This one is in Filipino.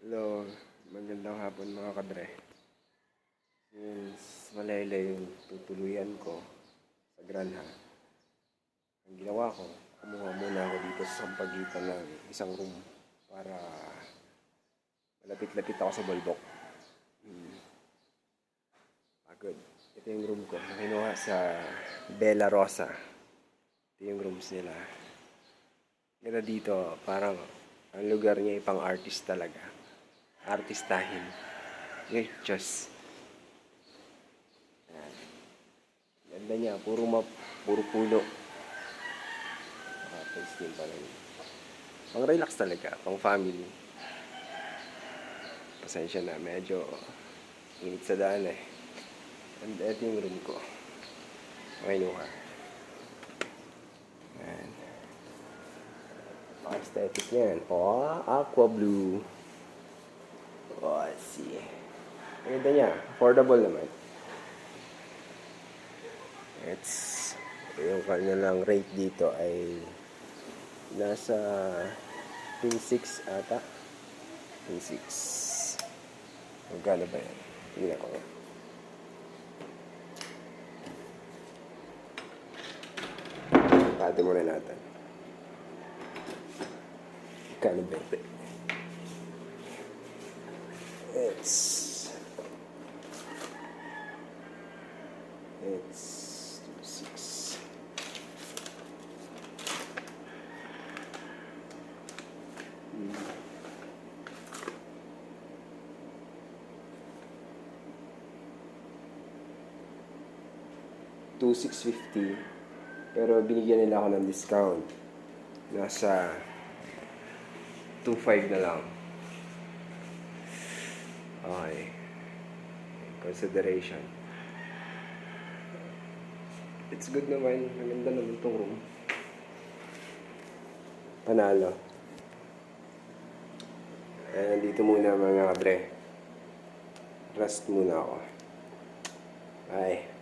Hello, magandang hapon mga kadre. Since malaylay yung tutuluyan ko sa Granha, ang ginawa ko, kumuha muna ako dito sa pagitan ng isang room para malapit-lapit ako sa Bolbok. Pagod. Ito yung room ko. Nakinuha sa Bella Rosa. Ito yung rooms nila. Ganda dito, parang ang lugar niya ipang artist talaga. Artistahin. Diyos. Ganda niya, puro puno. Tapos din pa rin. Pang relax talaga, pang family. Pasensya na, medyo init sa daan eh. And ito yung room ko. Okay, nuha. Ayan. Aesthetic yan. Oh, aqua blue. Oh, let's see. Ang ganda niya. Affordable naman. Yung kanilang rate dito ay nasa 2.6 ata. 2.6. Magkano ba yan? Tingnan ko nga. Pati muna natin. Magkano ba yan? It's 2.6. 2,650. Pero binigyan nila ako ng discount. Nasa 2,500 na lang. Okay. Consideration. It's good naman. Maganda naman itong room. Panalo. And dito muna mga kabre. Rest muna ako. Bye.